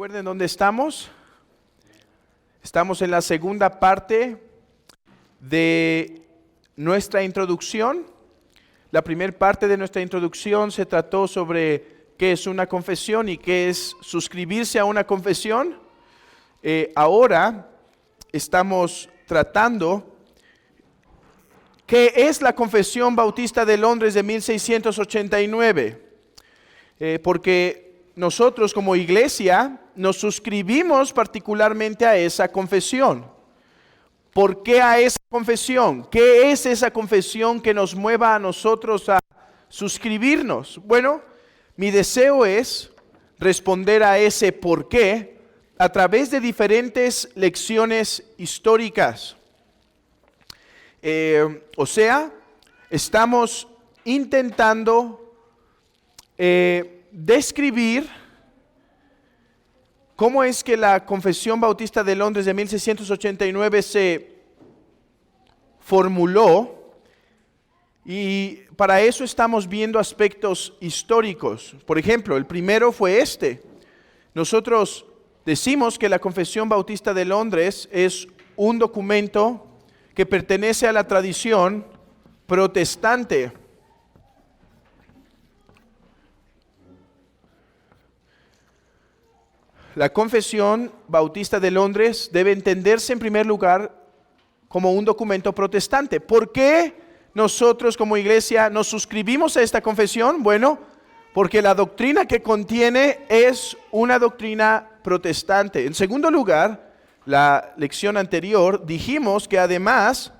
¿Recuerden dónde estamos? Estamos en la segunda parte de nuestra introducción. La primera parte de nuestra introducción se trató sobre qué es una confesión y qué es suscribirse a una confesión. Ahora estamos tratando qué es la Confesión Bautista de Londres de 1689. Porque nosotros como iglesia nos suscribimos particularmente a esa confesión. ¿Por qué a esa confesión? ¿Qué es esa confesión que nos mueva a nosotros a suscribirnos? Bueno, mi deseo es responder a ese por qué a través de diferentes lecciones históricas. Estamos intentando describir cómo es que la Confesión Bautista de Londres de 1689 se formuló, y para eso estamos viendo aspectos históricos. Por ejemplo, el primero fue este. Nosotros decimos que la Confesión Bautista de Londres es un documento que pertenece a la tradición protestante. La Confesión Bautista de Londres debe entenderse en primer lugar como un documento protestante. ¿Por qué nosotros como iglesia nos suscribimos a esta confesión? Bueno, porque la doctrina que contiene es una doctrina protestante. En segundo lugar, la lección anterior dijimos que además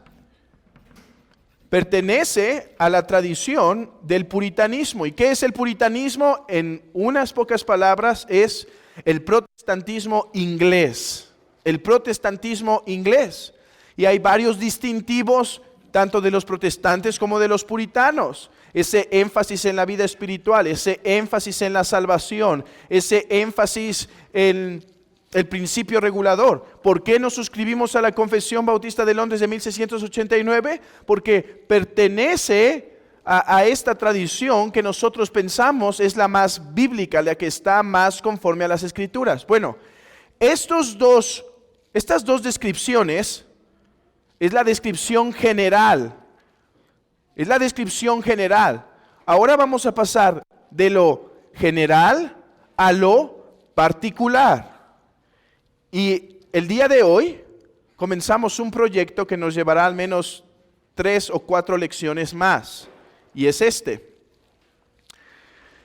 pertenece a la tradición del puritanismo. ¿Y qué es el puritanismo? En unas pocas palabras es el protestantismo inglés. El protestantismo inglés. Y hay varios distintivos, tanto de los protestantes como de los puritanos. Ese énfasis en la vida espiritual, ese énfasis en la salvación, ese énfasis en el principio regulador. ¿Por qué nos suscribimos a la Confesión Bautista de Londres de 1689? Porque pertenece a esta tradición que nosotros pensamos es la más bíblica, la que está más conforme a las Escrituras. Bueno, estas dos descripciones es la descripción general. Es la descripción general. Ahora vamos a pasar de lo general a lo particular. Y el día de hoy comenzamos un proyecto que nos llevará al menos 3 o 4 lecciones más. Y es este.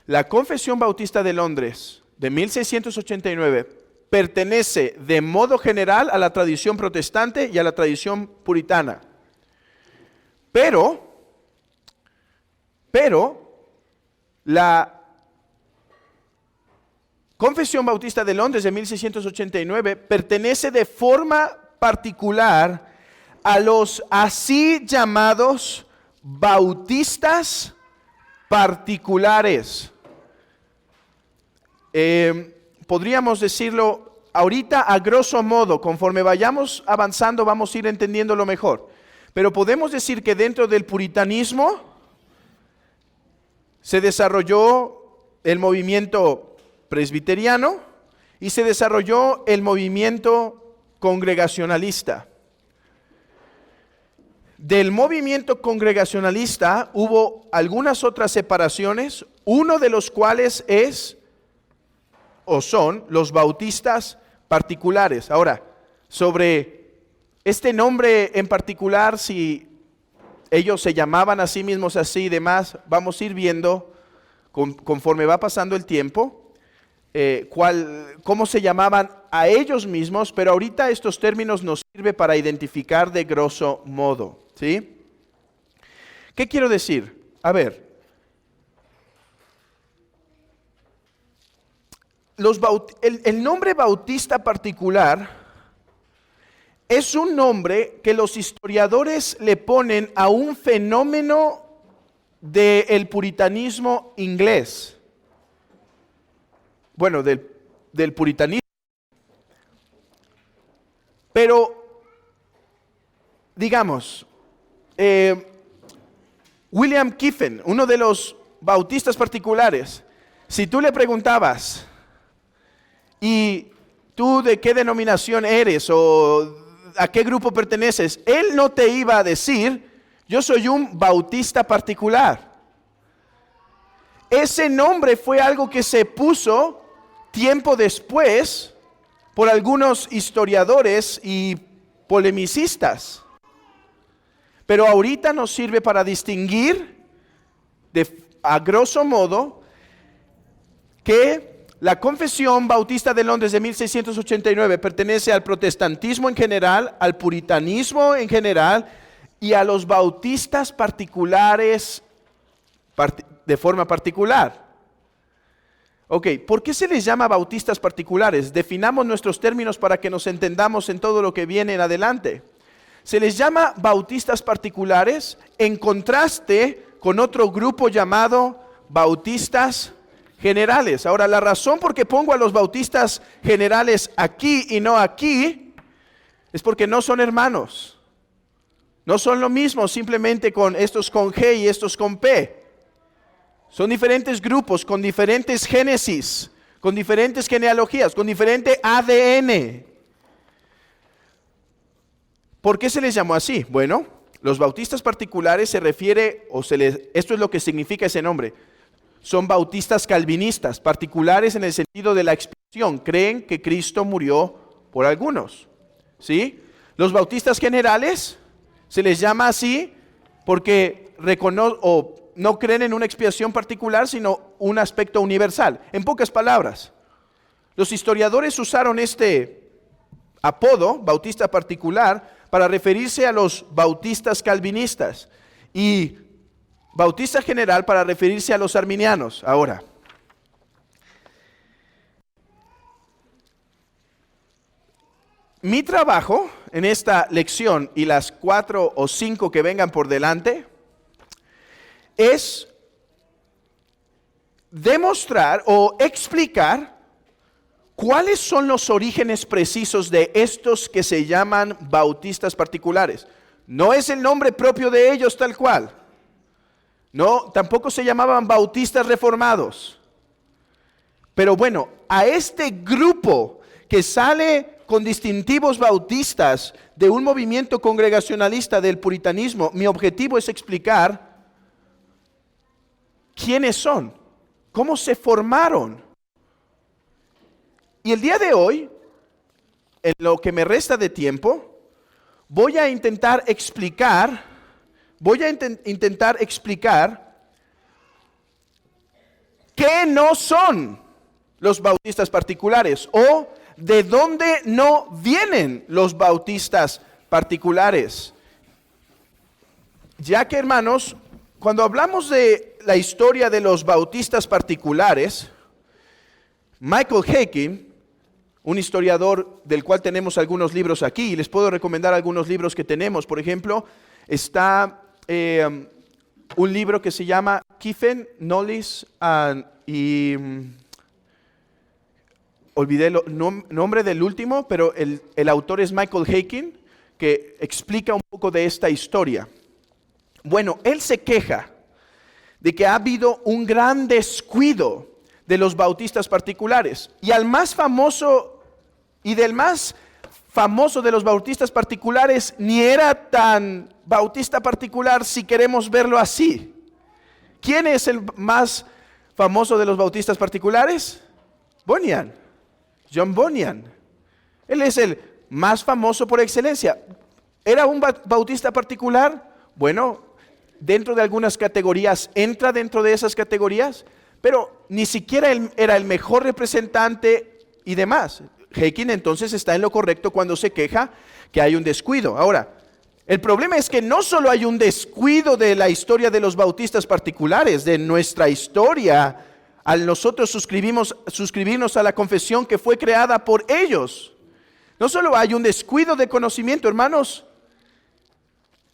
La Confesión Bautista de Londres de 1689 pertenece de modo general a la tradición protestante y a la tradición puritana. Pero la Confesión Bautista de Londres de 1689 pertenece de forma particular a los así llamados bautistas particulares. Podríamos decirlo ahorita a grosso modo, conforme vayamos avanzando vamos a ir entendiéndolo mejor. Pero podemos decir que dentro del puritanismo se desarrolló el movimiento presbiteriano y se desarrolló el movimiento congregacionalista. Del movimiento congregacionalista hubo algunas otras separaciones, uno de los cuales es o son los bautistas particulares. Ahora, sobre este nombre en particular, si ellos se llamaban a sí mismos así y demás, vamos a ir viendo conforme va pasando el tiempo, cómo se llamaban a ellos mismos, pero ahorita estos términos nos sirven para identificar de grosso modo, ¿sí? ¿Qué quiero decir? A ver, el nombre bautista particular es un nombre que los historiadores le ponen a un fenómeno del puritanismo inglés. Bueno, del puritanismo. Pero, digamos, William Kiffen, uno de los bautistas particulares, si tú le preguntabas, ¿y tú de qué denominación eres o a qué grupo perteneces? Él no te iba a decir, yo soy un bautista particular. Ese nombre fue algo que se puso tiempo después por algunos historiadores y polemicistas. Pero ahorita nos sirve para distinguir a grosso modo que la Confesión Bautista de Londres de 1689 pertenece al protestantismo en general, al puritanismo en general y a los bautistas particulares de forma particular. Ok, ¿por qué se les llama bautistas particulares? Definamos nuestros términos para que nos entendamos en todo lo que viene en adelante. Se les llama bautistas particulares en contraste con otro grupo llamado bautistas generales. Ahora, la razón por qué pongo a los bautistas generales aquí y no aquí es porque no son hermanos. No son lo mismo simplemente con estos con G y estos con P. Son diferentes grupos con diferentes génesis, con diferentes genealogías, con diferente ADN. ¿Por qué se les llamó así? Bueno, los bautistas particulares se refiere, esto es lo que significa ese nombre. Son bautistas calvinistas, particulares en el sentido de la expiación. Creen que Cristo murió por algunos. ¿Sí? Los bautistas generales se les llama así porque no creen en una expiación particular, sino un aspecto universal. En pocas palabras, los historiadores usaron este apodo, bautista particular, para referirse a los bautistas calvinistas y bautista general para referirse a los arminianos. Ahora, mi trabajo en esta lección y las 4 o 5 que vengan por delante es demostrar o explicar cuáles son los orígenes precisos de estos que se llaman bautistas particulares. No es el nombre propio de ellos tal cual. No, tampoco se llamaban bautistas reformados. Pero bueno, a este grupo que sale con distintivos bautistas de un movimiento congregacionalista del puritanismo, mi objetivo es explicar quiénes son, cómo se formaron. Y el día de hoy, en lo que me resta de tiempo, voy a intentar explicar qué no son los bautistas particulares o de dónde no vienen los bautistas particulares. Ya que, hermanos, cuando hablamos de la historia de los bautistas particulares, Michael Haykin, un historiador del cual tenemos algunos libros aquí, y les puedo recomendar algunos libros que tenemos. Por ejemplo, está un libro que se llama Kiffen, Knowles olvidé el nombre del último, pero el autor es Michael Haykin, que explica un poco de esta historia. Bueno, él se queja de que ha habido un gran descuido de los bautistas particulares. Y del más famoso de los bautistas particulares, ni era tan bautista particular si queremos verlo así. ¿Quién es el más famoso de los bautistas particulares? Bunyan, John Bunyan. Él es el más famoso por excelencia. ¿Era un bautista particular? Bueno, dentro de algunas categorías, entra dentro de esas categorías, pero ni siquiera él era el mejor representante y demás. Haykin entonces está en lo correcto cuando se queja que hay un descuido. Ahora, el problema es que no solo hay un descuido de la historia de los bautistas particulares, de nuestra historia, al nosotros suscribirnos a la confesión que fue creada por ellos. No solo hay un descuido de conocimiento, hermanos,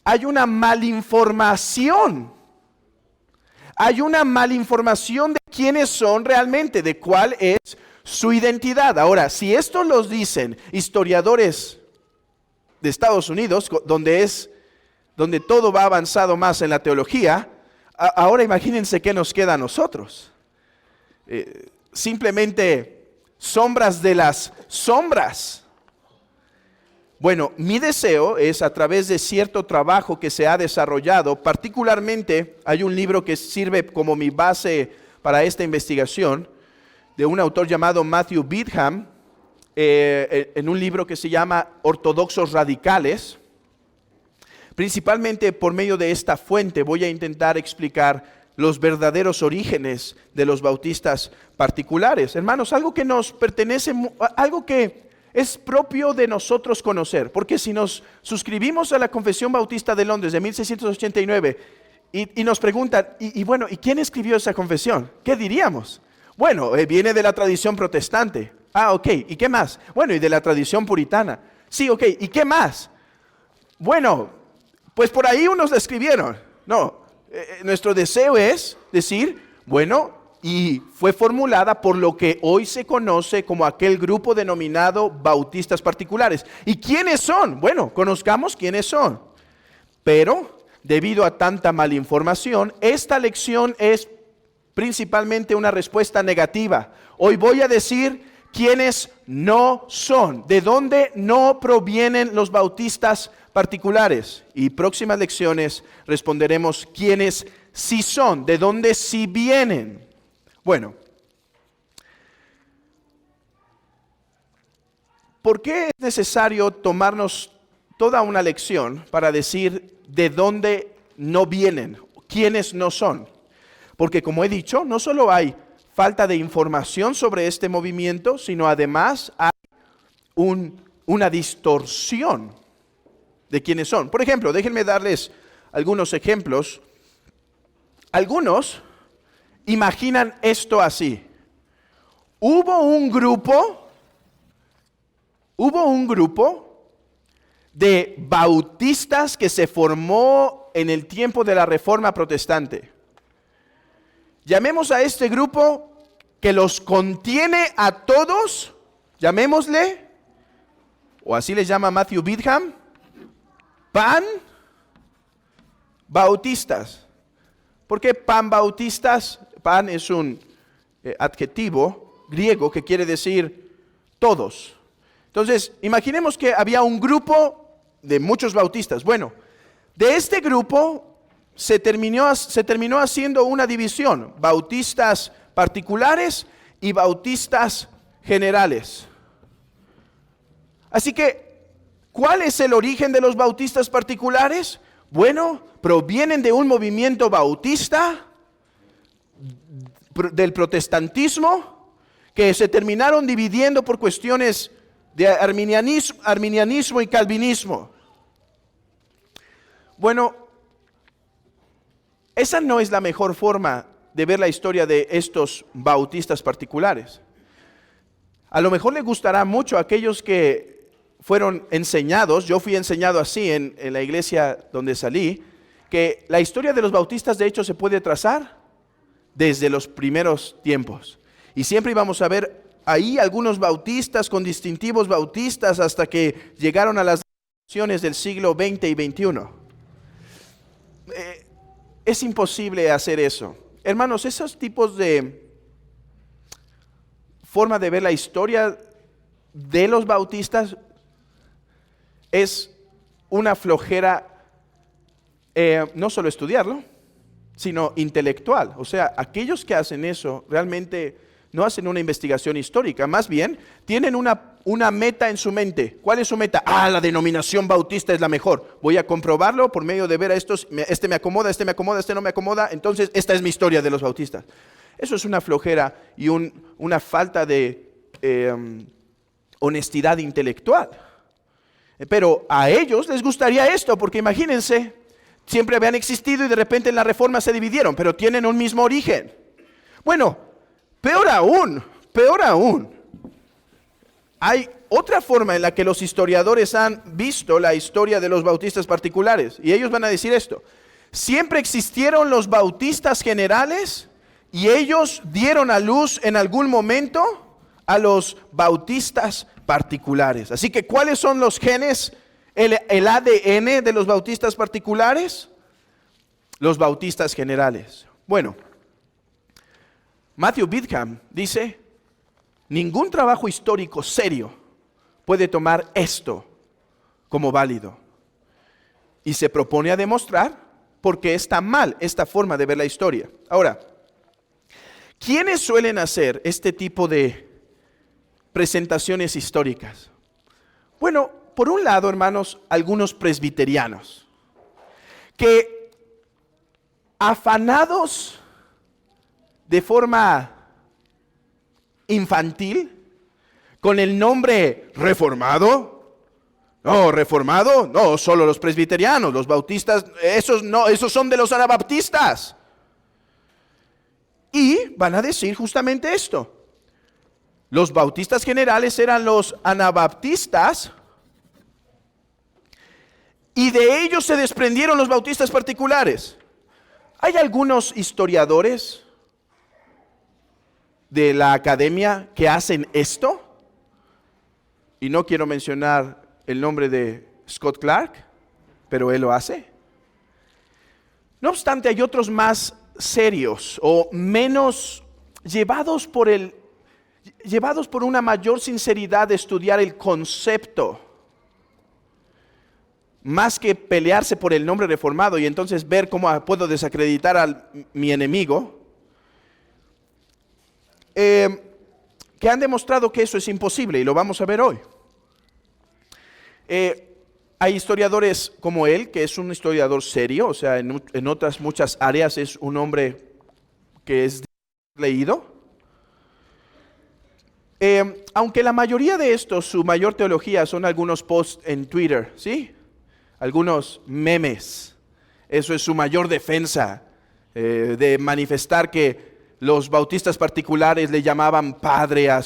hay una malinformación. Hay una malinformación de quiénes son realmente, de cuál es su identidad. Ahora, si esto los dicen historiadores de Estados Unidos, donde todo va avanzado más en la teología, ahora imagínense qué nos queda a nosotros. Simplemente sombras de las sombras. Bueno, mi deseo es, a través de cierto trabajo que se ha desarrollado, particularmente hay un libro que sirve como mi base para esta investigación, de un autor llamado Matthew Bidham, en un libro que se llama Ortodoxos Radicales. Principalmente por medio de esta fuente voy a intentar explicar los verdaderos orígenes de los bautistas particulares. Hermanos, algo que nos pertenece, algo que es propio de nosotros conocer, porque si nos suscribimos a la Confesión Bautista de Londres de 1689 y nos preguntan, bueno, ¿y quién escribió esa confesión? ¿Qué diríamos? Bueno, viene de la tradición protestante. Ah, ok, ¿y qué más? Bueno, y de la tradición puritana. Sí, ok, ¿y qué más? Bueno, pues por ahí unos la escribieron. No, nuestro deseo es decir, bueno, y fue formulada por lo que hoy se conoce como aquel grupo denominado bautistas particulares. ¿Y quiénes son? Bueno, conozcamos quiénes son. Pero, debido a tanta malinformación, esta lección es principalmente una respuesta negativa. Hoy voy a decir quiénes no son, de dónde no provienen los bautistas particulares. Y próximas lecciones responderemos quiénes sí son, de dónde sí vienen. Bueno, ¿por qué es necesario tomarnos toda una lección para decir de dónde no vienen, quiénes no son? Porque como he dicho, no solo hay falta de información sobre este movimiento, sino además hay una distorsión de quiénes son. Por ejemplo, déjenme darles algunos ejemplos. Algunos imaginan esto así. Hubo un grupo de bautistas que se formó en el tiempo de la Reforma Protestante. Llamemos a este grupo que los contiene a todos, llamémosle, o así les llama Matthew Bidham, pan-bautistas. ¿Por qué pan-bautistas? Pan es un adjetivo griego que quiere decir todos. Entonces, imaginemos que había un grupo de muchos bautistas. Bueno, de este grupo se terminó haciendo una división, bautistas particulares y bautistas generales. Así que, ¿cuál es el origen de los bautistas particulares? Bueno, provienen de un movimiento bautista del protestantismo que se terminaron dividiendo por cuestiones de arminianismo y calvinismo. Bueno, esa no es la mejor forma de ver la historia de estos bautistas particulares. A lo mejor le gustará mucho a aquellos que fueron enseñados, yo fui enseñado así en la iglesia donde salí, que la historia de los bautistas de hecho se puede trazar desde los primeros tiempos. Y siempre íbamos a ver ahí algunos bautistas con distintivos bautistas hasta que llegaron a las denominaciones del siglo XX y XXI. Es imposible hacer eso. Hermanos, esos tipos de forma de ver la historia de los bautistas es una flojera, no solo estudiarlo, sino intelectual. O sea, aquellos que hacen eso realmente no hacen una investigación histórica, más bien tienen una meta en su mente. ¿Cuál es su meta? La denominación bautista es la mejor. Voy a comprobarlo por medio de ver a estos, este me acomoda, este no me acomoda, entonces esta es mi historia de los bautistas. Eso es una flojera y una falta de honestidad intelectual. Pero a ellos les gustaría esto, porque imagínense, siempre habían existido y de repente en la Reforma se dividieron, pero tienen un mismo origen. Bueno, peor aún, hay otra forma en la que los historiadores han visto la historia de los bautistas particulares, y ellos van a decir esto: siempre existieron los bautistas generales y ellos dieron a luz en algún momento a los bautistas particulares. Así que, ¿cuáles son los genes, el ADN de los bautistas particulares? Los bautistas generales. Bueno, Matthew Bidham dice, ningún trabajo histórico serio puede tomar esto como válido. Y se propone a demostrar por qué está mal esta forma de ver la historia. Ahora, ¿quiénes suelen hacer este tipo de presentaciones históricas? Bueno, por un lado, hermanos, algunos presbiterianos, que afanados de forma infantil, con el nombre reformado, no, solo los presbiterianos, los bautistas, esos son de los anabaptistas. Y van a decir justamente esto. Los bautistas generales eran los anabaptistas y de ellos se desprendieron los bautistas particulares. Hay algunos historiadores de la academia que hacen esto, y no quiero mencionar el nombre de Scott Clark, pero él lo hace. No obstante, hay otros más serios o menos llevados por una mayor sinceridad de estudiar el concepto, más que pelearse por el nombre reformado y entonces ver cómo puedo desacreditar a mi enemigo, que han demostrado que eso es imposible, y lo vamos a ver hoy. Hay historiadores como él, que es un historiador serio, o sea, en otras muchas áreas es un hombre que es leído. Aunque la mayoría de estos, su mayor teología son algunos posts en Twitter, ¿sí? Algunos memes. Eso es su mayor defensa, de manifestar que los bautistas particulares le llamaban padre a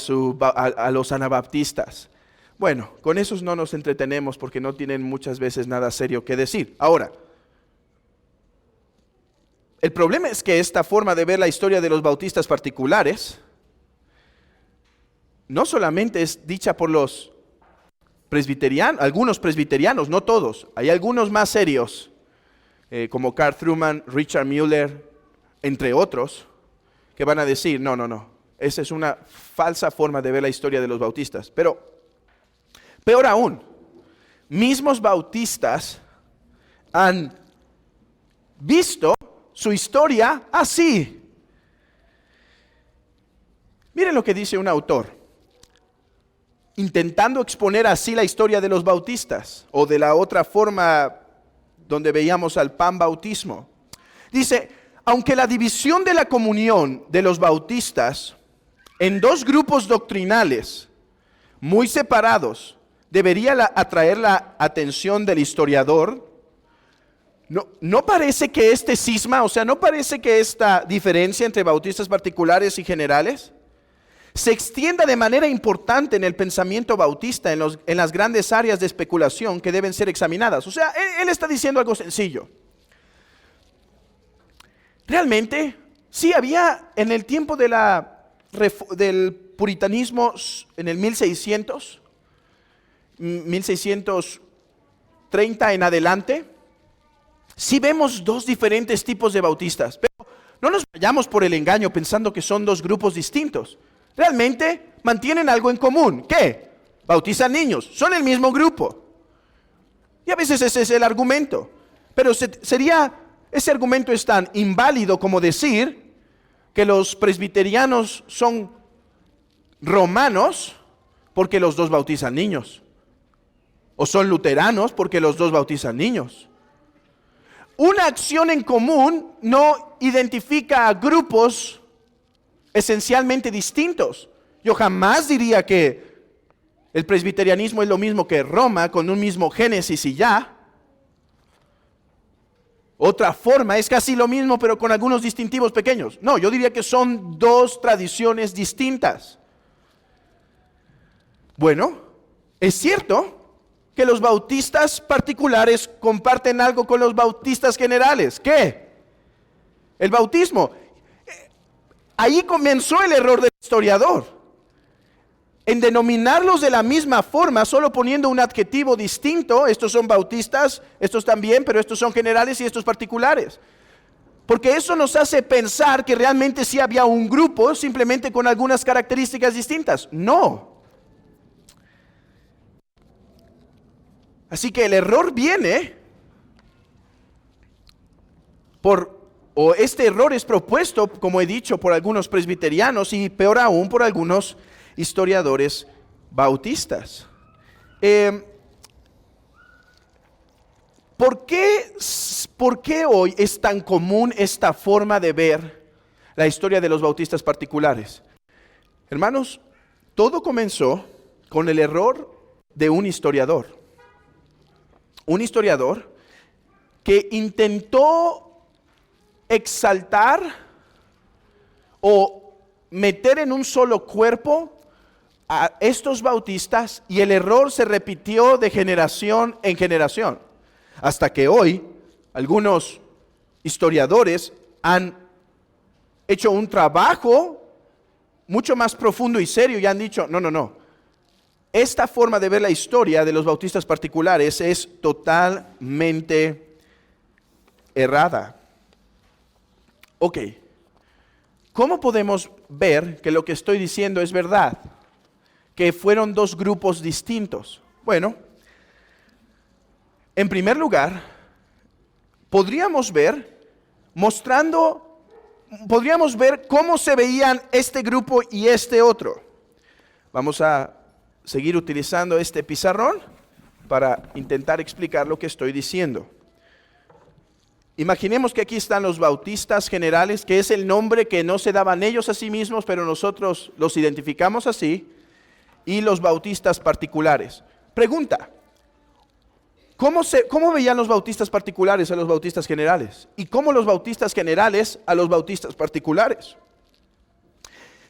los anabaptistas. Bueno, con esos no nos entretenemos porque no tienen muchas veces nada serio que decir. Ahora, el problema es que esta forma de ver la historia de los bautistas particulares no solamente es dicha por los presbiterianos, algunos presbiterianos, no todos. Hay algunos más serios, como Carl Truman, Richard Mueller, entre otros, que van a decir, no, esa es una falsa forma de ver la historia de los bautistas. Pero peor aún, mismos bautistas han visto su historia así. Miren lo que dice un autor, intentando exponer así la historia de los bautistas, o de la otra forma donde veíamos al panbautismo. Dice, aunque la división de la comunión de los bautistas en dos grupos doctrinales muy separados debería atraer la atención del historiador, no parece que este cisma, o sea, no parece que esta diferencia entre bautistas particulares y generales se extienda de manera importante en el pensamiento bautista, en las grandes áreas de especulación que deben ser examinadas. O sea, él está diciendo algo sencillo. Realmente, sí había en el tiempo del puritanismo, en el 1630 en adelante, sí vemos dos diferentes tipos de bautistas, pero no nos vayamos por el engaño pensando que son dos grupos distintos. Realmente mantienen algo en común. ¿Qué? Bautizan niños, son el mismo grupo. Y a veces ese es el argumento, pero ese argumento es tan inválido como decir que los presbiterianos son romanos porque los dos bautizan niños, o son luteranos porque los dos bautizan niños. Una acción en común no identifica a grupos esencialmente distintos. Yo jamás diría que el presbiterianismo es lo mismo que Roma, con un mismo Génesis y ya. Otra forma es casi lo mismo, pero con algunos distintivos pequeños. No, yo diría que son dos tradiciones distintas. Bueno, es cierto que los bautistas particulares comparten algo con los bautistas generales. ¿Qué? El bautismo. Ahí comenzó el error del historiador, en denominarlos de la misma forma, solo poniendo un adjetivo distinto. Estos son bautistas, estos también, pero estos son generales y estos particulares. Porque eso nos hace pensar que realmente sí había un grupo, simplemente con algunas características distintas. No. Así que el error viene o este error es propuesto, como he dicho, por algunos presbiterianos y peor aún por algunos historiadores bautistas. ¿Por qué hoy es tan común esta forma de ver la historia de los bautistas particulares? Hermanos, todo comenzó con el error de un historiador. Un historiador que intentó exaltar o meter en un solo cuerpo a estos bautistas, y el error se repitió de generación en generación, hasta que hoy algunos historiadores han hecho un trabajo mucho más profundo y serio y han dicho, no, esta forma de ver la historia de los bautistas particulares es totalmente errada. Ok, ¿cómo podemos ver que lo que estoy diciendo es verdad? Que fueron dos grupos distintos. Bueno, en primer lugar, podríamos ver cómo se veían este grupo y este otro. Vamos a seguir utilizando este pizarrón para intentar explicar lo que estoy diciendo. Imaginemos que aquí están los bautistas generales, que es el nombre que no se daban ellos a sí mismos, pero nosotros los identificamos así, y los bautistas particulares. Pregunta, ¿cómo veían los bautistas particulares a los bautistas generales? ¿Y cómo los bautistas generales a los bautistas particulares?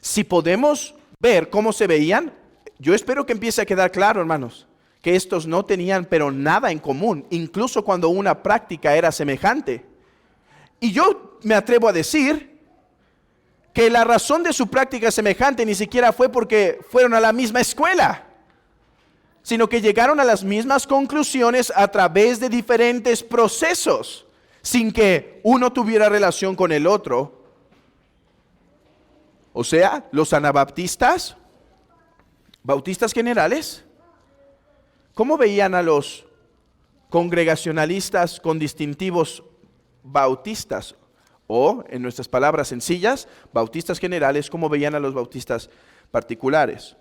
Si podemos ver cómo se veían, yo espero que empiece a quedar claro, hermanos, que estos no tenían pero nada en común, incluso cuando una práctica era semejante. Y yo me atrevo a decir que la razón de su práctica semejante ni siquiera fue porque fueron a la misma escuela, sino que llegaron a las mismas conclusiones a través de diferentes procesos, sin que uno tuviera relación con el otro. O sea, los anabaptistas, bautistas generales, ¿cómo veían a los congregacionalistas con distintivos bautistas? O, en nuestras palabras sencillas, bautistas generales, ¿cómo veían a los bautistas particulares?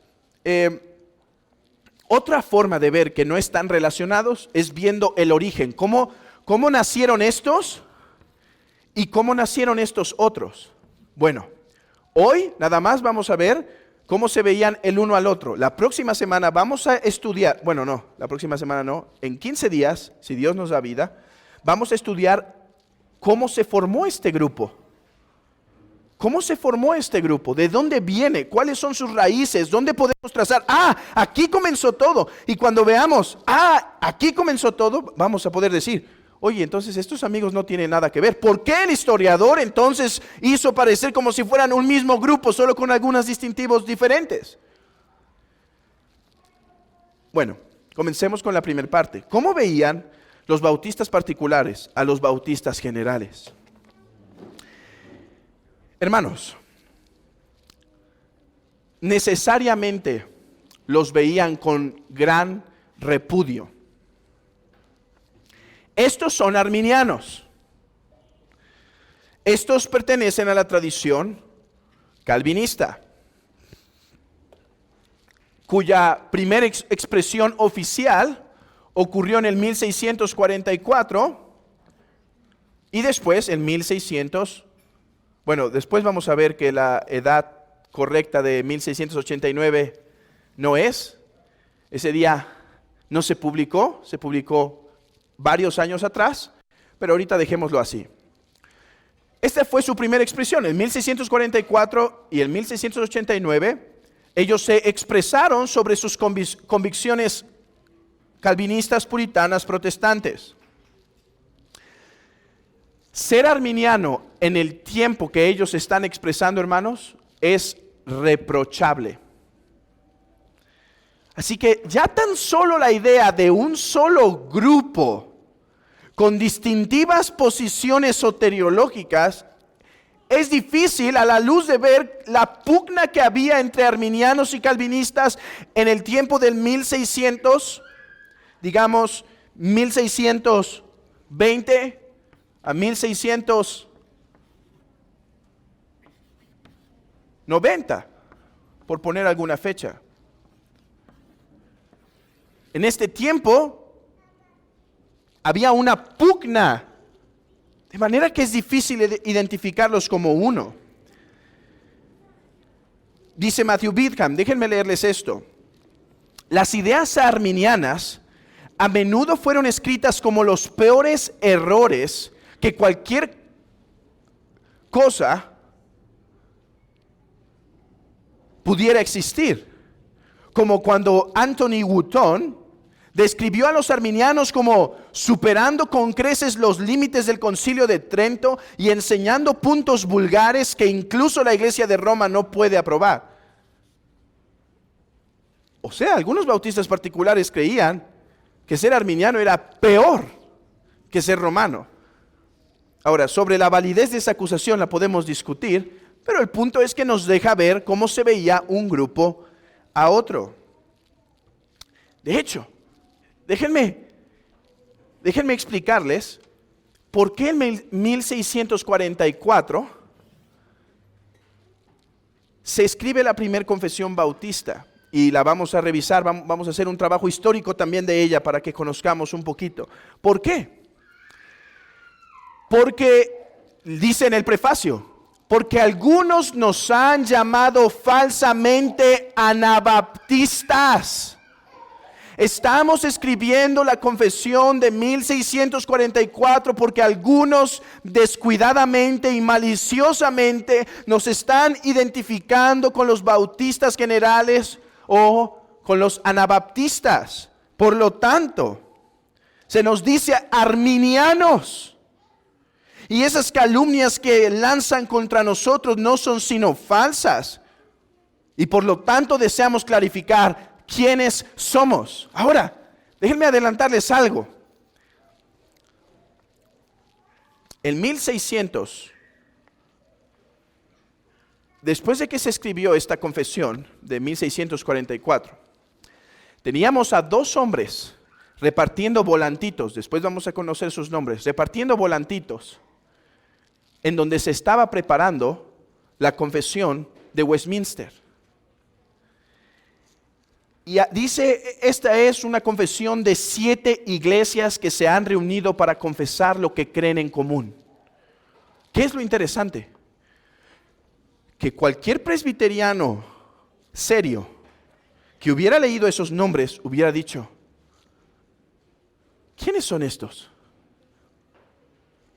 Otra forma de ver que no están relacionados es viendo el origen. ¿Cómo nacieron estos y cómo nacieron estos otros? Bueno, hoy nada más vamos a ver cómo se veían el uno al otro. La próxima semana vamos a estudiar, la próxima semana no, en 15 días, si Dios nos da vida, vamos a estudiar cómo se formó este grupo. ¿Cómo se formó este grupo? ¿De dónde viene? ¿Cuáles son sus raíces? ¿Dónde podemos trazar? Aquí comenzó todo. Y cuando veamos, aquí comenzó todo, vamos a poder decir, oye, entonces estos amigos no tienen nada que ver. ¿Por qué el historiador entonces hizo parecer como si fueran un mismo grupo, solo con algunos distintivos diferentes? Bueno, comencemos con la primera parte. ¿Cómo veían los bautistas particulares a los bautistas generales? Hermanos, necesariamente los veían con gran repudio. Estos son arminianos. Estos pertenecen a la tradición calvinista, cuya primera expresión oficial ocurrió en el 1644 y después en 1600. Después vamos a ver que la edad correcta de 1689 no es. Ese día no se publicó varios años atrás, pero ahorita dejémoslo así. Esta fue su primera expresión, en 1644 y en 1689, ellos se expresaron sobre sus convicciones calvinistas, puritanas, protestantes. Ser arminiano en el tiempo que ellos están expresando, hermanos, es reprochable. Así que ya tan solo la idea de un solo grupo con distintivas posiciones soteriológicas, es difícil a la luz de ver la pugna que había entre arminianos y calvinistas en el tiempo del 1600, digamos 1620 a 1690, por poner alguna fecha. En este tiempo había una pugna, de manera que es difícil identificarlos como uno. Dice Matthew Bidham, déjenme leerles esto. Las ideas arminianas a menudo fueron escritas como los peores errores que cualquier cosa pudiera existir. Como cuando Anthony Wooton describió a los arminianos como superando con creces los límites del Concilio de Trento y enseñando puntos vulgares que incluso la Iglesia de Roma no puede aprobar. O sea, algunos bautistas particulares creían que ser arminiano era peor que ser romano. Ahora, sobre la validez de esa acusación la podemos discutir, pero el punto es que nos deja ver cómo se veía un grupo a otro. De hecho, Déjenme explicarles por qué en 1644 se escribe la primera confesión bautista. Y la vamos a revisar, vamos a hacer un trabajo histórico también de ella para que conozcamos un poquito. ¿Por qué? Porque, dice en el prefacio, porque algunos nos han llamado falsamente anabaptistas. Estamos escribiendo la confesión de 1644 porque algunos descuidadamente y maliciosamente nos están identificando con los bautistas generales o con los anabaptistas. Por lo tanto, se nos dice arminianos. Y esas calumnias que lanzan contra nosotros no son sino falsas. Y por lo tanto deseamos clarificar quiénes somos. Ahora, déjenme adelantarles algo. En 1600, después de que se escribió esta confesión de 1644, teníamos a dos hombres repartiendo volantitos, después vamos a conocer sus nombres, repartiendo volantitos, en donde se estaba preparando la confesión de Westminster. Y dice, esta es una confesión de 7 iglesias que se han reunido para confesar lo que creen en común. ¿Qué es lo interesante? Que cualquier presbiteriano serio que hubiera leído esos nombres hubiera dicho, ¿quiénes son estos?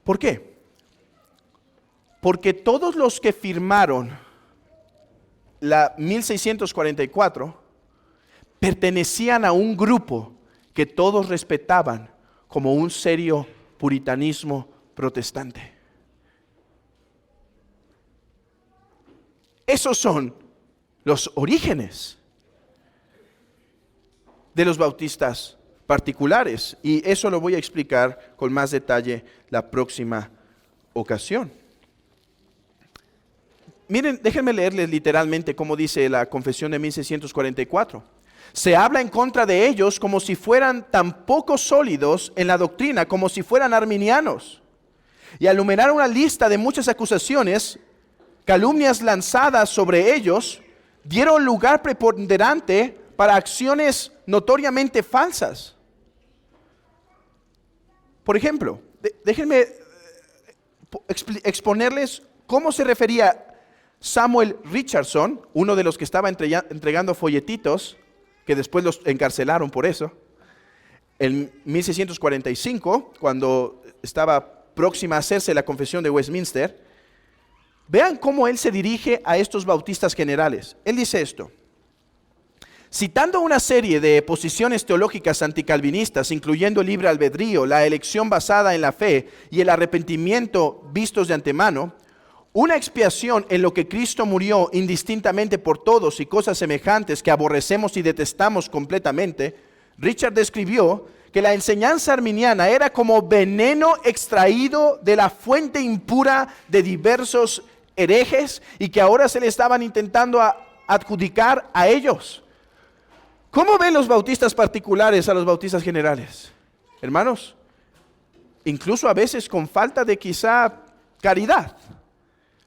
¿Por qué? Porque todos los que firmaron la 1644 pertenecían a un grupo que todos respetaban como un serio puritanismo protestante. Esos son los orígenes de los bautistas particulares, y eso lo voy a explicar con más detalle la próxima ocasión. Miren, déjenme leerles literalmente cómo dice la confesión de 1644. Se habla en contra de ellos como si fueran tan poco sólidos en la doctrina, como si fueran arminianos. Y al enumerar una lista de muchas acusaciones, calumnias lanzadas sobre ellos, dieron lugar preponderante para acciones notoriamente falsas. Por ejemplo, déjenme exponerles cómo se refería Samuel Richardson, uno de los que estaba entregando folletitos, que después los encarcelaron por eso, en 1645, cuando estaba próxima a hacerse la confesión de Westminster. Vean cómo él se dirige a estos bautistas generales. Él dice esto: citando una serie de posiciones teológicas anticalvinistas, incluyendo el libre albedrío, la elección basada en la fe y el arrepentimiento vistos de antemano, una expiación en lo que Cristo murió indistintamente por todos y cosas semejantes que aborrecemos y detestamos completamente, Richard describió que la enseñanza arminiana era como veneno extraído de la fuente impura de diversos herejes y que ahora se le estaban intentando adjudicar a ellos. ¿Cómo ven los bautistas particulares a los bautistas generales? Hermanos, incluso a veces con falta de quizá caridad.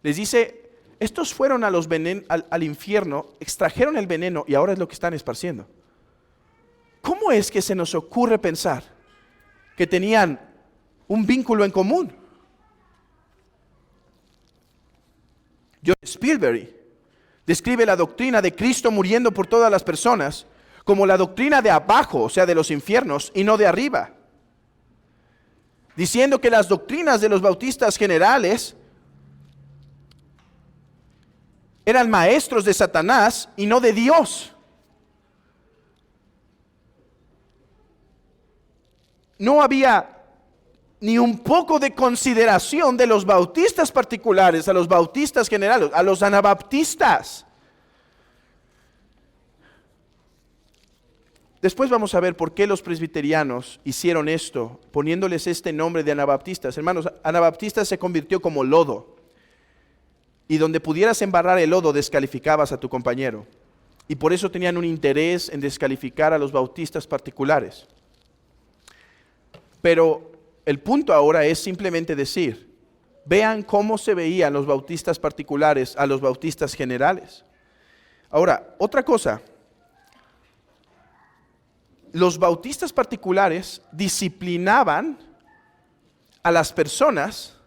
Les dice, estos fueron al infierno, extrajeron el veneno y ahora es lo que están esparciendo. ¿Cómo es que se nos ocurre pensar que tenían un vínculo en común? John Spilberry describe la doctrina de Cristo muriendo por todas las personas como la doctrina de abajo, o sea, de los infiernos, y no de arriba, diciendo que las doctrinas de los bautistas generales eran maestros de Satanás y no de Dios. No había ni un poco de consideración de los bautistas particulares, a los bautistas generales, a los anabaptistas. Después vamos a ver por qué los presbiterianos hicieron esto, poniéndoles este nombre de anabaptistas. Hermanos, anabaptistas se convirtió como lodo. Y donde pudieras embarrar el lodo, descalificabas a tu compañero. Y por eso tenían un interés en descalificar a los bautistas particulares. Pero el punto ahora es simplemente decir, vean cómo se veían los bautistas particulares a los bautistas generales. Ahora, otra cosa, los bautistas particulares disciplinaban a las personas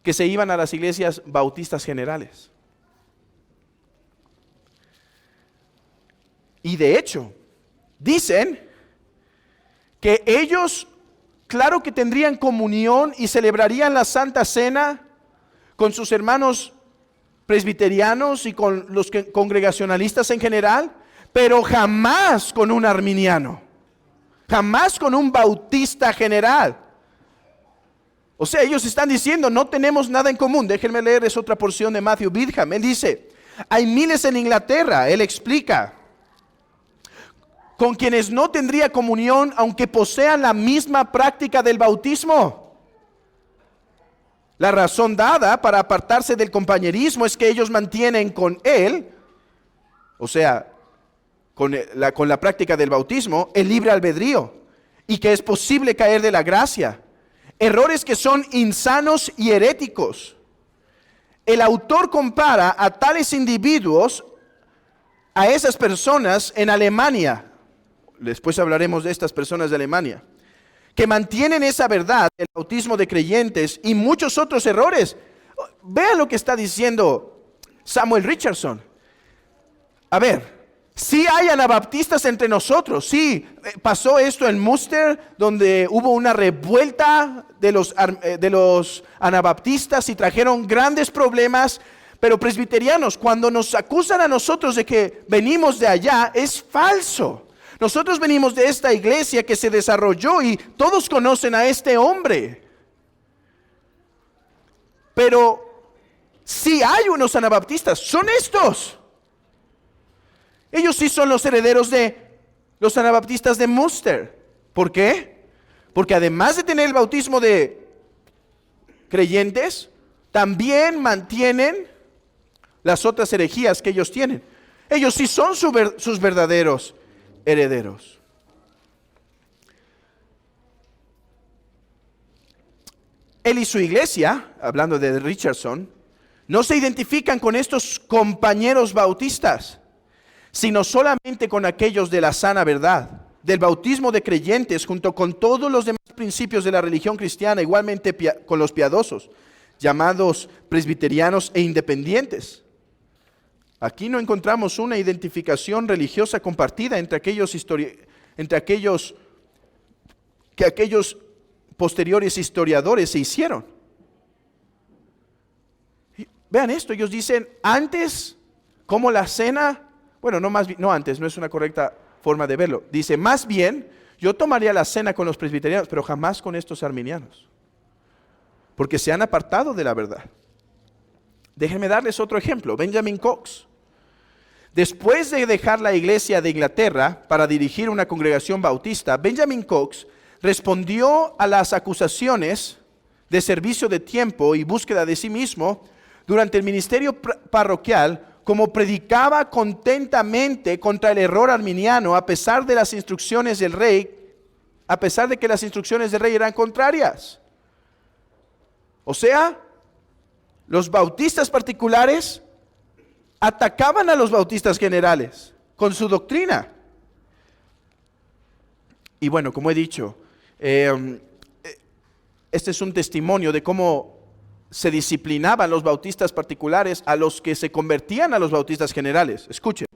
que se iban a las iglesias bautistas generales. Y de hecho, dicen que ellos, claro que tendrían comunión y celebrarían la Santa Cena con sus hermanos presbiterianos y con los congregacionalistas en general, pero jamás con un arminiano, jamás con un bautista general. O sea, ellos están diciendo, no tenemos nada en común. Déjenme leerles otra porción de Matthew Bidham. Él dice, hay miles en Inglaterra, él explica, con quienes no tendría comunión aunque posean la misma práctica del bautismo. La razón dada para apartarse del compañerismo es que ellos mantienen con él, o sea, con la práctica del bautismo, el libre albedrío y que es posible caer de la gracia. Errores que son insanos y heréticos. El autor compara a tales individuos a esas personas en Alemania. Después hablaremos de estas personas de Alemania, que mantienen esa verdad, el bautismo de creyentes y muchos otros errores. Vean lo que está diciendo Samuel Richardson. A ver, sí hay anabaptistas entre nosotros, sí, pasó esto en Münster, donde hubo una revuelta de los anabaptistas y trajeron grandes problemas, pero presbiterianos, cuando nos acusan a nosotros de que venimos de allá, es falso. Nosotros venimos de esta iglesia que se desarrolló y todos conocen a este hombre. Pero sí hay unos anabaptistas, son estos. Ellos sí son los herederos de los anabaptistas de Münster. ¿Por qué? Porque además de tener el bautismo de creyentes, también mantienen las otras herejías que ellos tienen. Ellos sí son sus verdaderos herederos. Él y su iglesia, hablando de Richardson, no se identifican con estos compañeros bautistas, sino solamente con aquellos de la sana verdad, del bautismo de creyentes, junto con todos los demás principios de la religión cristiana, igualmente con los piadosos, llamados presbiterianos e independientes. Aquí no encontramos una identificación religiosa compartida entre aquellos que aquellos posteriores historiadores se hicieron. Vean esto, ellos dicen antes, como la cena, bueno, no antes, no es una correcta forma de verlo. Dice, más bien, yo tomaría la cena con los presbiterianos, pero jamás con estos arminianos, porque se han apartado de la verdad. Déjenme darles otro ejemplo, Benjamin Cox. Después de dejar la iglesia de Inglaterra para dirigir una congregación bautista, Benjamin Cox respondió a las acusaciones de servicio de tiempo y búsqueda de sí mismo durante el ministerio parroquial, como predicaba contentamente contra el error arminiano a pesar de las instrucciones del rey, a pesar de que las instrucciones del rey eran contrarias. O sea, los bautistas particulares atacaban a los bautistas generales con su doctrina. Y bueno, como he dicho, este es un testimonio de cómo se disciplinaban los bautistas particulares a los que se convertían a los bautistas generales. Escuchen,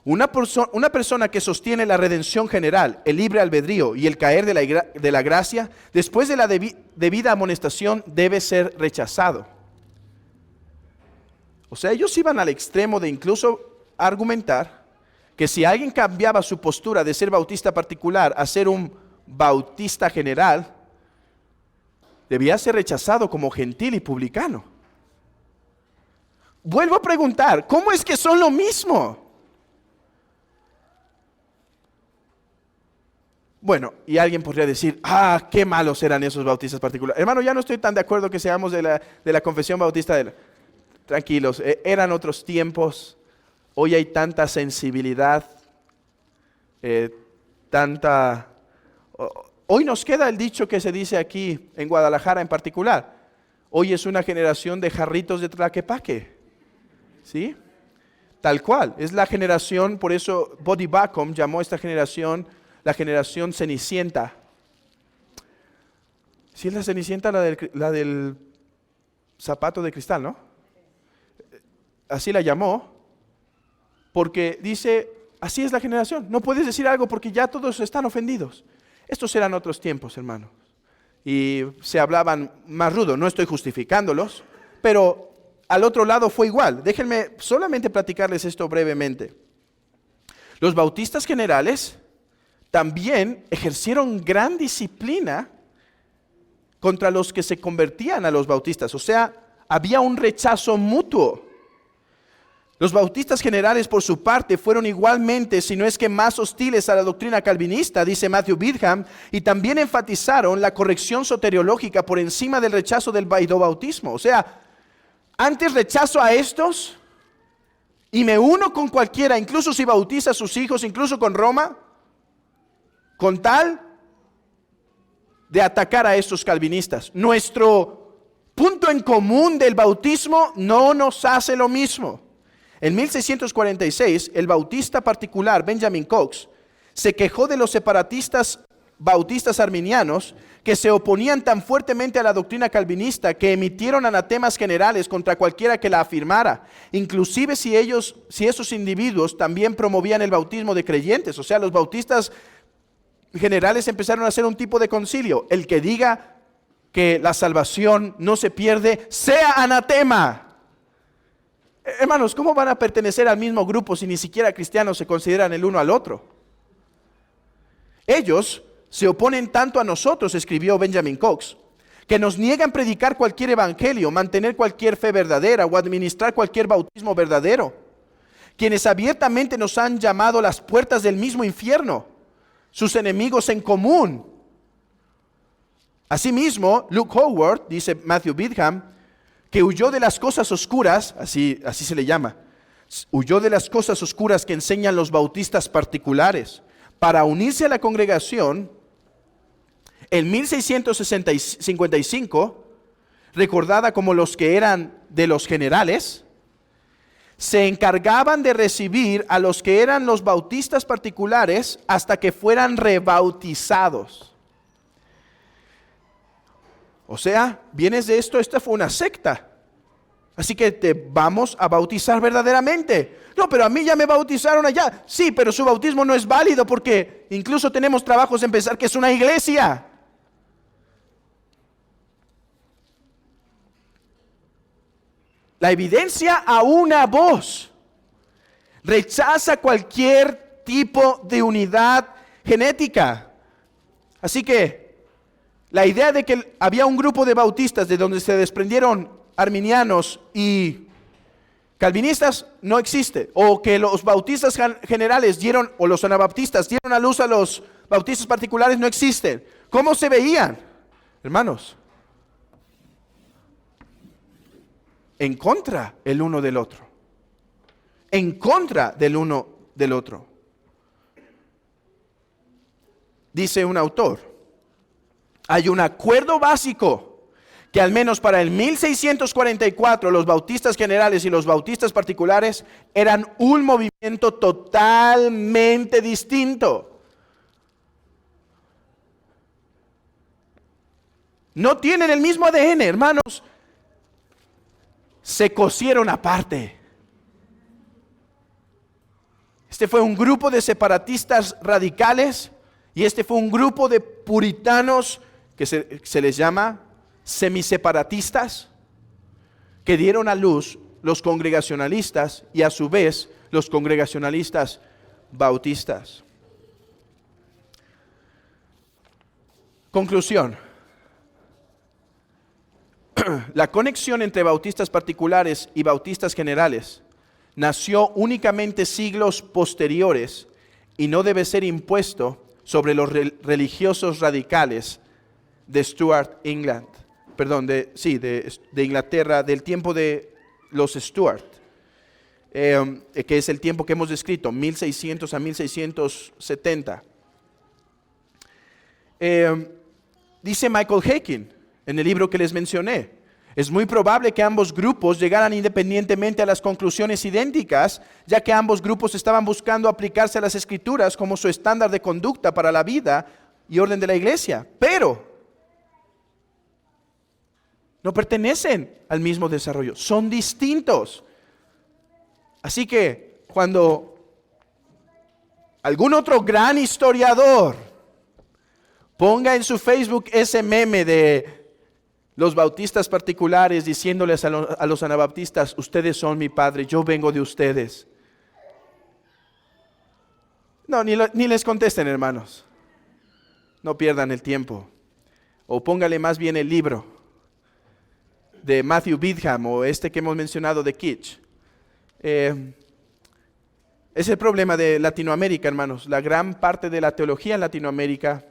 una persona que sostiene la redención general, el libre albedrío y el caer de la gracia, después de la debida amonestación, debe ser rechazado. O sea, ellos iban al extremo de incluso argumentar que si alguien cambiaba su postura de ser bautista particular a ser un bautista general, debía ser rechazado como gentil y publicano. Vuelvo a preguntar, ¿cómo es que son lo mismo? Bueno, y alguien podría decir, qué malos eran esos bautistas particulares. Hermano, ya no estoy tan de acuerdo que seamos de la confesión bautista. Tranquilos, eran otros tiempos. Hoy hay tanta sensibilidad, Hoy nos queda el dicho que se dice aquí en Guadalajara en particular. Hoy es una generación de jarritos de Tlaquepaque. ¿Sí? Tal cual. Es la generación, por eso Bodhi Bacom llamó a esta generación la generación Cenicienta. ¿Sí es la Cenicienta la del zapato de cristal, no? Así la llamó, porque dice, así es la generación. No puedes decir algo porque ya todos están ofendidos. Estos eran otros tiempos, hermanos. Y se hablaban más rudo. No estoy justificándolos, pero al otro lado fue igual. Déjenme solamente platicarles esto brevemente. Los bautistas generales también ejercieron gran disciplina contra los que se convertían a los bautistas. O sea, había un rechazo mutuo. Los bautistas generales, por su parte, fueron igualmente, si no es que más hostiles a la doctrina calvinista, dice Matthew Bidham, y también enfatizaron la corrección soteriológica por encima del rechazo del vaidobautismo. O sea, antes rechazo a estos y me uno con cualquiera, incluso si bautiza a sus hijos, incluso con Roma, con tal de atacar a estos calvinistas. Nuestro punto en común del bautismo no nos hace lo mismo. En 1646, el bautista particular Benjamin Cox se quejó de los separatistas bautistas arminianos que se oponían tan fuertemente a la doctrina calvinista que emitieron anatemas generales contra cualquiera que la afirmara, inclusive si esos individuos también promovían el bautismo de creyentes. O sea, los bautistas generales empezaron a hacer un tipo de concilio. El que diga que la salvación no se pierde, sea anatema. Hermanos, ¿cómo van a pertenecer al mismo grupo si ni siquiera cristianos se consideran el uno al otro? Ellos se oponen tanto a nosotros, escribió Benjamin Cox, que nos niegan predicar cualquier evangelio, mantener cualquier fe verdadera o administrar cualquier bautismo verdadero, quienes abiertamente nos han llamado las puertas del mismo infierno, sus enemigos en común. Asimismo, Luke Howard, dice Matthew Bidham, que huyó de las cosas oscuras, así se le llama, huyó de las cosas oscuras que enseñan los bautistas particulares para unirse a la congregación. En 1655, recordada como los que eran de los generales, se encargaban de recibir a los que eran los bautistas particulares hasta que fueran rebautizados. O sea, vienes de esto, esta fue una secta. Así que te vamos a bautizar verdaderamente. No, pero a mí ya me bautizaron allá. Sí, pero su bautismo no es válido porque incluso tenemos trabajos en pensar que es una iglesia. La evidencia a una voz rechaza cualquier tipo de unidad genética. Así que la idea de que había un grupo de bautistas de donde se desprendieron arminianos y calvinistas no existe, o que los bautistas generales dieron, o los anabaptistas dieron a luz a los bautistas particulares, no existen. ¿Cómo se veían? Hermanos, en contra el uno del otro. En contra del uno del otro. Dice un autor, hay un acuerdo básico que al menos para el 1644 los bautistas generales y los bautistas particulares eran un movimiento totalmente distinto. No tienen el mismo ADN, hermanos. Se cosieron aparte. Este fue un grupo de separatistas radicales y este fue un grupo de puritanos que se les llama semiseparatistas, que dieron a luz los congregacionalistas y a su vez los congregacionalistas bautistas. Conclusión. La conexión entre bautistas particulares y bautistas generales nació únicamente siglos posteriores y no debe ser impuesto sobre los religiosos radicales de de Inglaterra, del tiempo de los Stuart, que es el tiempo que hemos descrito, 1600 a 1670. Dice Michael Haykin en el libro que les mencioné, es muy probable que ambos grupos llegaran independientemente a las conclusiones idénticas, ya que ambos grupos estaban buscando aplicarse a las Escrituras como su estándar de conducta para la vida y orden de la iglesia, pero no pertenecen al mismo desarrollo, son distintos. Así que cuando algún otro gran historiador ponga en su Facebook ese meme de los bautistas particulares diciéndoles a los anabaptistas, ustedes son mi padre, yo vengo de ustedes. No, ni les contesten, hermanos. No pierdan el tiempo. O póngale más bien el libro de Matthew Bidham o este que hemos mencionado de Kitch. Es el problema de Latinoamérica, hermanos. La gran parte de la teología en Latinoamérica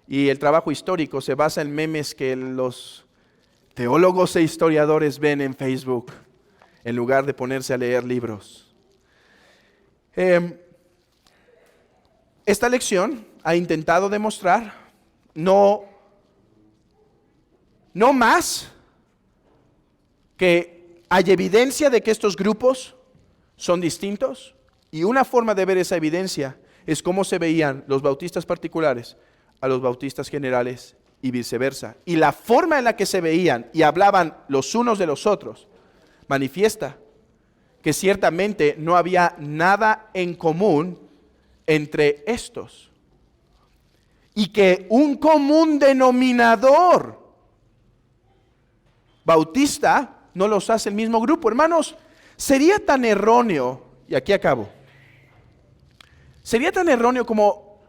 y el trabajo histórico se basa en memes que los teólogos e historiadores ven en Facebook en lugar de ponerse a leer libros. Esta lección ha intentado demostrar no más que hay evidencia de que estos grupos son distintos, y una forma de ver esa evidencia es cómo se veían los bautistas particulares a los bautistas generales y viceversa. Y la forma en la que se veían y hablaban los unos de los otros manifiesta que ciertamente no había nada en común entre estos. Y que un común denominador bautista no los hace el mismo grupo. Hermanos, sería tan erróneo, y aquí acabo, sería tan erróneo como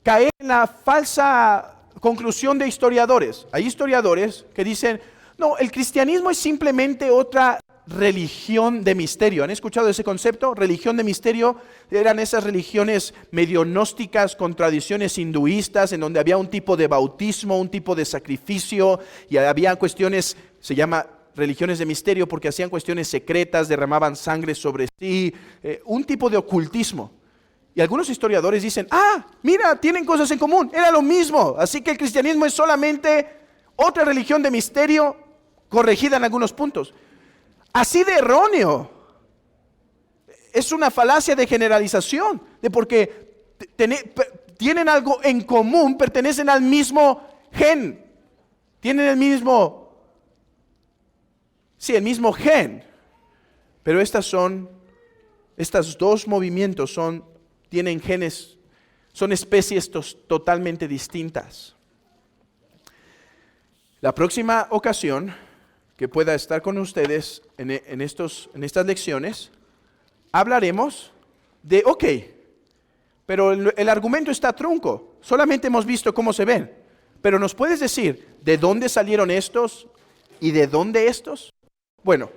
caer en la falsa conclusión de historiadores. Hay historiadores que dicen, no, el cristianismo es simplemente otra religión de misterio. ¿Han escuchado ese concepto? Religión de misterio eran esas religiones medio gnósticas con tradiciones hinduistas en donde había un tipo de bautismo, un tipo de sacrificio y había cuestiones, se llama religiones de misterio porque hacían cuestiones secretas, derramaban sangre sobre sí, un tipo de ocultismo. Y algunos historiadores dicen, mira, tienen cosas en común, era lo mismo. Así que el cristianismo es solamente otra religión de misterio corregida en algunos puntos. Así de erróneo. Es una falacia de generalización, de porque tienen algo en común, pertenecen al mismo gen, tienen el mismo gen. Pero estos dos movimientos tienen genes, son especies totalmente distintas. La próxima ocasión que pueda estar con ustedes en estas lecciones, hablaremos de, pero el argumento está trunco, solamente hemos visto cómo se ven, pero ¿nos puedes decir de dónde salieron estos y de dónde estos? Bueno,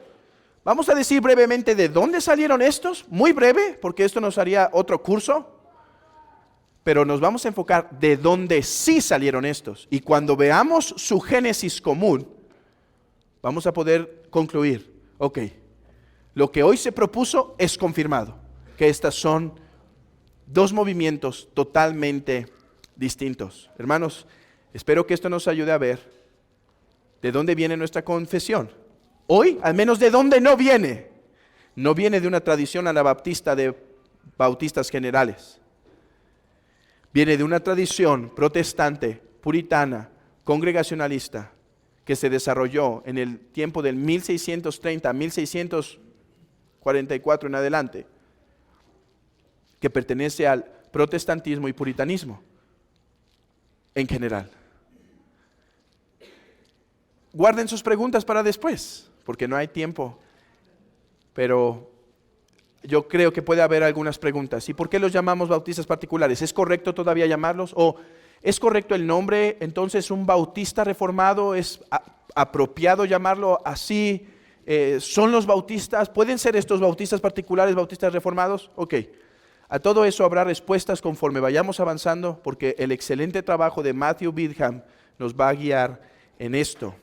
Vamos a decir brevemente de dónde salieron estos, muy breve, porque esto nos haría otro curso. Pero nos vamos a enfocar de dónde sí salieron estos. Y cuando veamos su génesis común, vamos a poder concluir, ok, lo que hoy se propuso es confirmado, que estos son dos movimientos totalmente distintos. Hermanos, espero que esto nos ayude a ver de dónde viene nuestra confesión. Hoy, al menos de dónde no viene. No viene de una tradición anabaptista de bautistas generales. Viene de una tradición protestante, puritana, congregacionalista, que se desarrolló en el tiempo del 1630, 1644 en adelante, que pertenece al protestantismo y puritanismo en general. Guarden sus preguntas para después, porque no hay tiempo, pero yo creo que puede haber algunas preguntas. ¿Y por qué los llamamos bautistas particulares? ¿Es correcto todavía llamarlos? ¿O es correcto el nombre? Entonces, ¿un bautista reformado es apropiado llamarlo así? ¿Son los bautistas? ¿Pueden ser estos bautistas particulares, bautistas reformados? Ok. A todo eso habrá respuestas conforme vayamos avanzando, porque el excelente trabajo de Matthew Bidham nos va a guiar en esto.